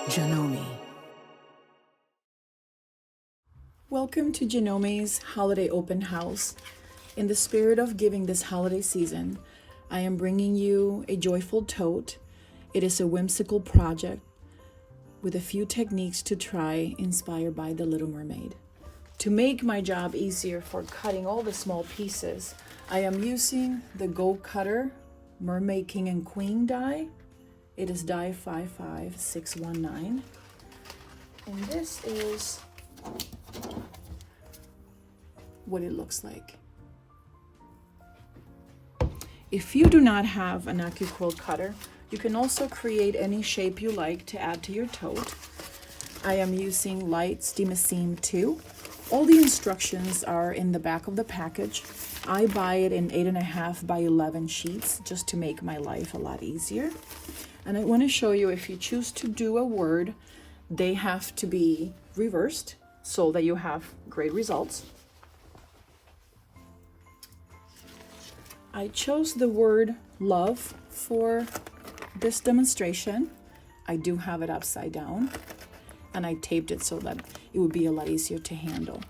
Janome. Welcome to Janome's Holiday Open House. In the spirit of giving this holiday season, I am bringing you a joyful tote. It is a whimsical project with a few techniques to try inspired by The Little Mermaid. To make my job easier for cutting all the small pieces, I am using the Go Cutter Mermaid King and Queen die. It is die 55619. And this is what it looks like. If you do not have an AccuQuilt cutter, you can also create any shape you like to add to your tote. I am using light Steam 2. All the instructions are in the back of the package. I buy it in 8.5 by 11 sheets just to make my life a lot easier. And I want to show you, if you choose to do a word, they have to be reversed so that you have great results. I chose the word love for this demonstration. I do have it upside down, and I taped it so that it would be a lot easier to handle.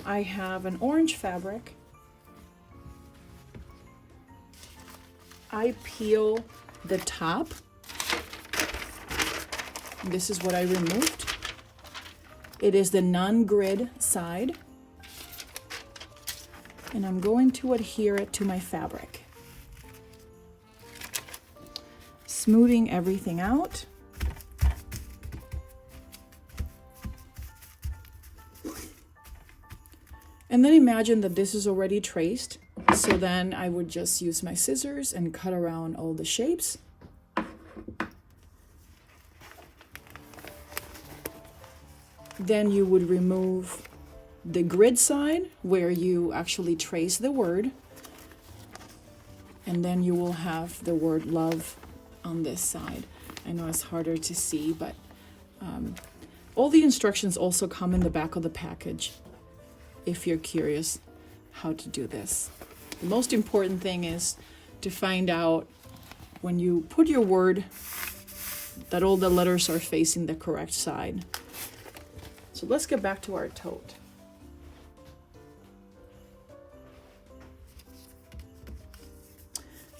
I have an orange fabric. I peel the top. This is what I removed. It is the non-grid side. And I'm going to adhere it to my fabric. Smoothing everything out. And then imagine that this is already traced. So then I would just use my scissors and cut around all the shapes. Then you would remove the grid side where you actually trace the word. And then you will have the word love on this side. I know it's harder to see, but all the instructions also come in the back of the package if you're curious how to do this. The most important thing is to find out when you put your word that all the letters are facing the correct side. So let's get back to our tote.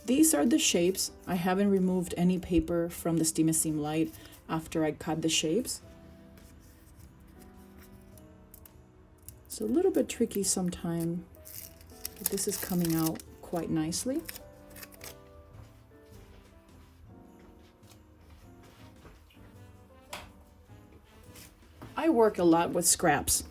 These are the shapes. I haven't removed any paper from the Steam Light after I cut the shapes. It's a little bit tricky sometimes, but this is coming out quite nicely. I work a lot with scraps.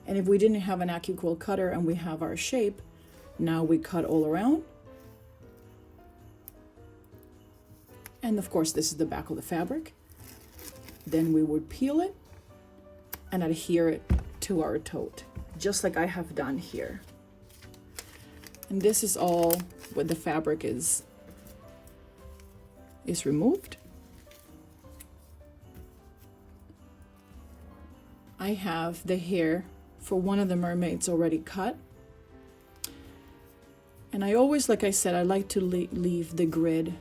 And if we didn't have an AccuQuilt cutter and we have our shape, now we cut all around. And of course, this is the back of the fabric. Then we would peel it and adhere it to our tote, just like I have done here. And this is all what the fabric is removed. I have the hair for one of the mermaids already cut. And I always, like I said, I like to leave the grid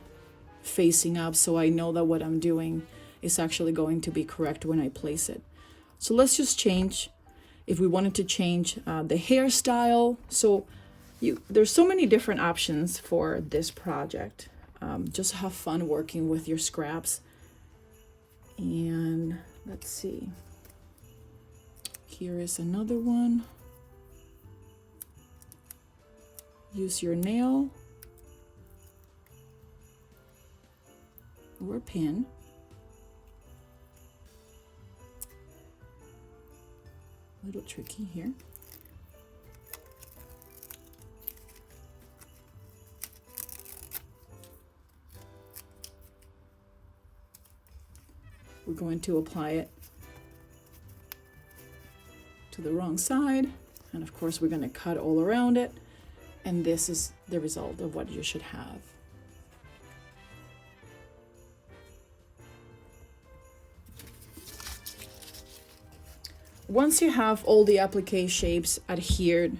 facing up so I know that what I'm doing is actually going to be correct when I place it. So let's just change, if we wanted to change the hairstyle. So there's so many different options for this project. Just have fun working with your scraps. And let's see. Here is another one. Use your nail or a pin. A little tricky here. We're going to apply it to the wrong side, and of course we're going to cut all around it, and this is the result of what you should have. Once you have all the applique shapes adhered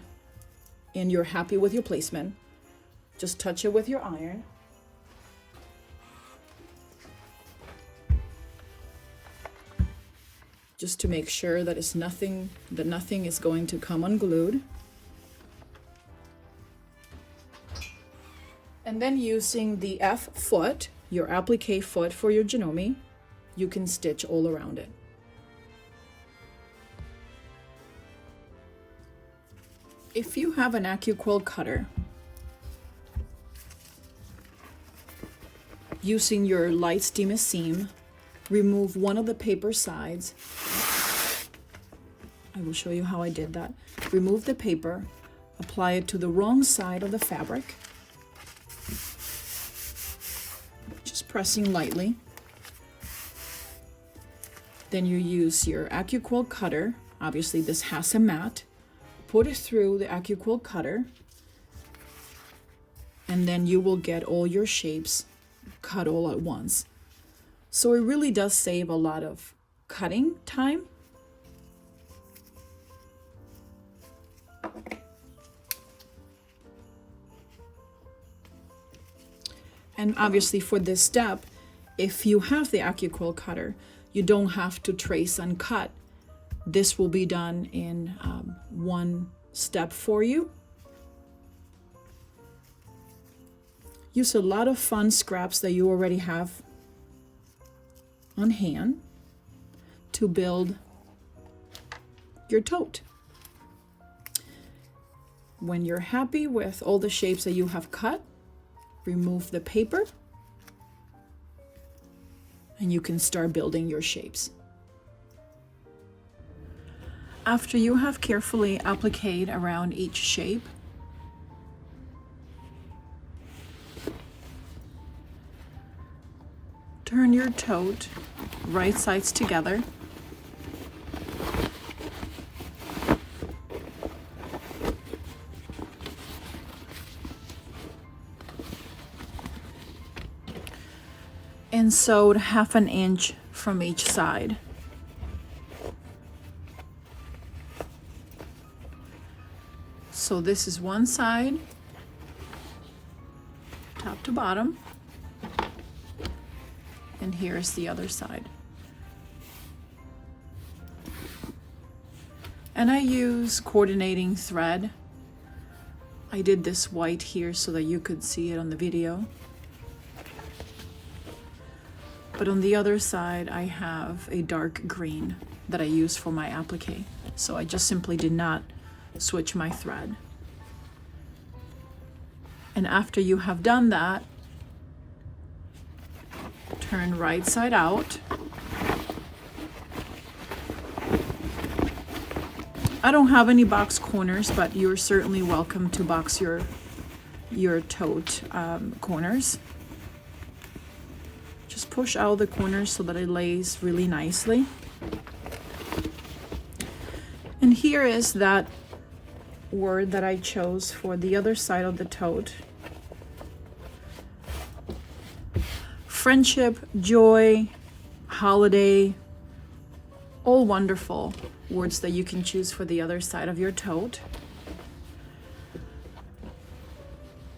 and you're happy with your placement, just touch it with your iron. Just to make sure that nothing is going to come unglued. And then using the F foot, your applique foot for your Janome, you can stitch all around it. If you have an AccuQuill cutter, using your light steamer seam, remove one of the paper sides. I will show you how I did that. Remove the paper, apply it to the wrong side of the fabric, just pressing lightly. Then you use your AccuQuill cutter. Obviously this has a mat. Put it through the AccuQuill cutter, and then you will get all your shapes cut all at once. So it really does save a lot of cutting time. And obviously for this step, if you have the AccuQuill cutter, you don't have to trace and cut. This will be done in one step for you. Use a lot of fun scraps that you already have on hand to build your tote. When you're happy with all the shapes that you have cut, remove the paper and you can start building your shapes. After you have carefully appliqued around each shape, turn your tote right sides together. And sewed 1/2 inch from each side. So this is one side, top to bottom, and here's the other side. And I use coordinating thread. I did this white here so that you could see it on the video. But on the other side, I have a dark green that I use for my applique. So I just simply did not switch my thread. And after you have done that, turn right side out. I don't have any box corners, but you're certainly welcome to box your tote corners. Just push out the corners so that it lays really nicely. And here is that word that I chose for the other side of the tote. Friendship, joy, holiday, all wonderful words that you can choose for the other side of your tote.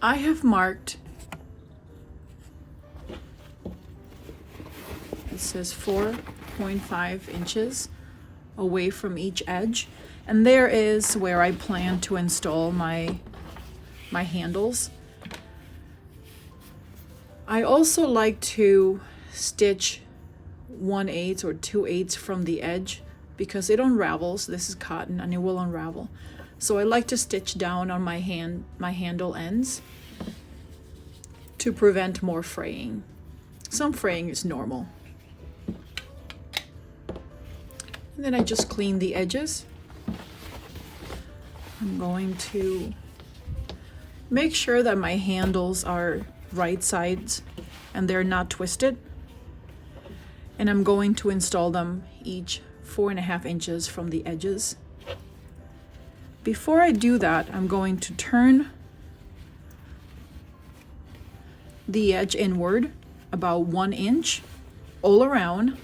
I have marked, it says 4.5 inches away from each edge, and there is where I plan to install my handles. I also like to stitch 1/8 or 2/8 from the edge because it unravels. This is cotton and it will unravel. So I like to stitch down on my handle ends to prevent more fraying. Some fraying is normal. And then I just clean the edges. I'm going to make sure that my handles are right sides and they're not twisted. And I'm going to install them each 4.5 inches from the edges. Before I do that, I'm going to turn the edge inward about 1 inch all around.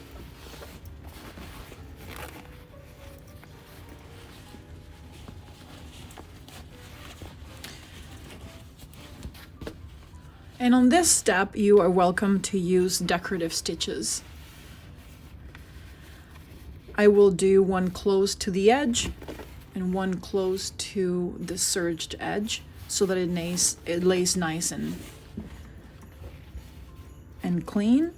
And on this step, you are welcome to use decorative stitches. I will do one close to the edge and one close to the serged edge so that it lays nice and clean.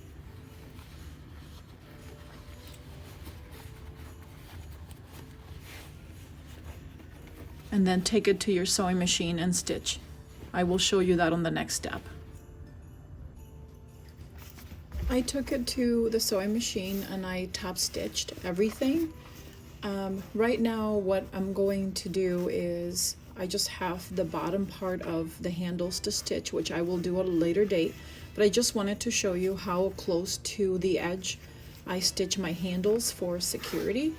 And then take it to your sewing machine and stitch. I will show you that on the next step. I took it to the sewing machine and I top stitched everything. Right now what I'm going to do is I just have the bottom part of the handles to stitch, which I will do at a later date, but I just wanted to show you how close to the edge I stitch my handles for security.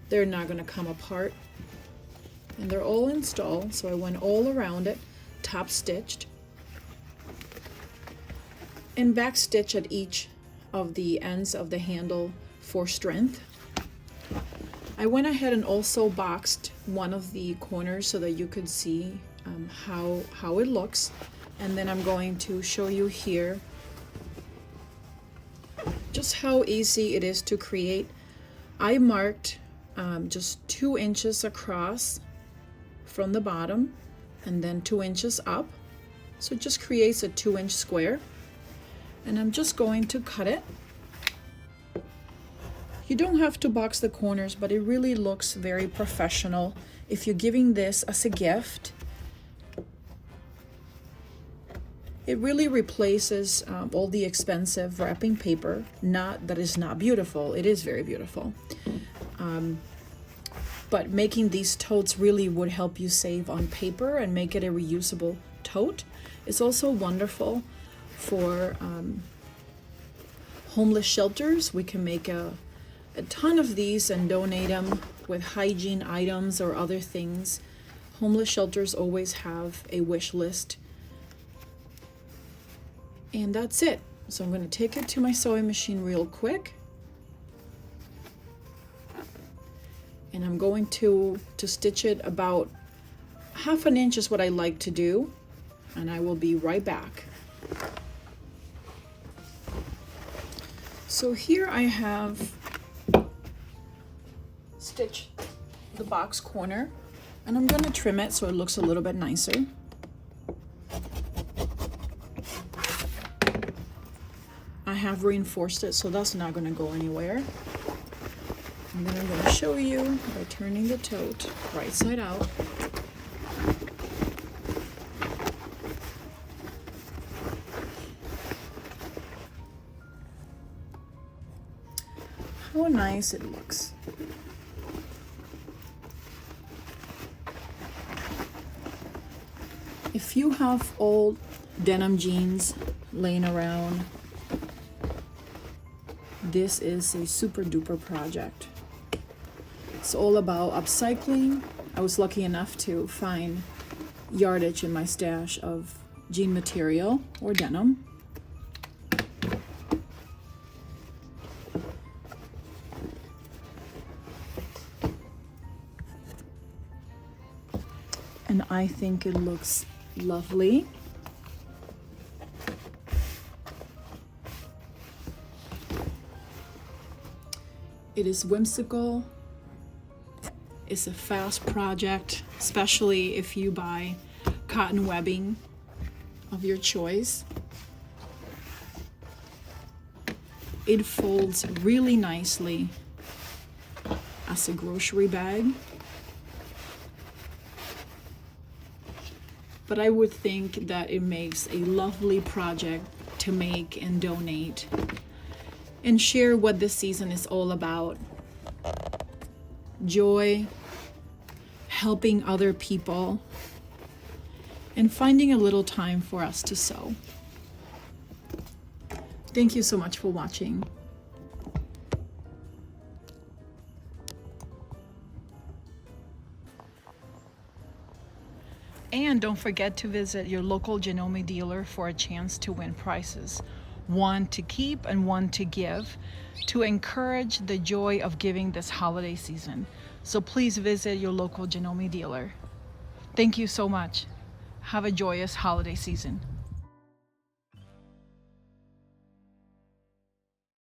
They're not going to come apart. And they're all installed, so I went all around it, top stitched, and back stitch at each of the ends of the handle for strength. I went ahead and also boxed one of the corners so that you could see how it looks, and then I'm going to show you here just how easy it is to create. I marked just 2 inches across from the bottom and then 2 inches up, so it just creates a 2-inch square, and I'm just going to cut it. You don't have to box the corners, but it really looks very professional if you're giving this as a gift. It really replaces all the expensive wrapping paper. Not that it's not beautiful, it is very beautiful. But making these totes really would help you save on paper and make it a reusable tote. It's also wonderful for homeless shelters. We can make a ton of these and donate them with hygiene items or other things. Homeless shelters always have a wish list. And that's it. So I'm going to take it to my sewing machine real quick. And I'm going to stitch it about 1/2 inch is what I like to do, and I will be right back. So here I have stitched the box corner, and I'm going to trim it so it looks a little bit nicer. I have reinforced it, so that's not going to go anywhere. And then I'm going to show you by turning the tote right side out. How nice it looks. If you have old denim jeans laying around, this is a super duper project. It's all about upcycling. I was lucky enough to find yardage in my stash of jean material or denim. And I think it looks lovely. It is whimsical. It's a fast project, especially if you buy cotton webbing of your choice. It folds really nicely as a grocery bag. But I would think that it makes a lovely project to make and donate and share what this season is all about. Joy, helping other people, and finding a little time for us to sew. Thank you so much for watching. And don't forget to visit your local Janome dealer for a chance to win prizes. One to keep and one to give, to encourage the joy of giving this holiday season. So please visit your local Janome dealer. Thank you so much. Have a joyous holiday season.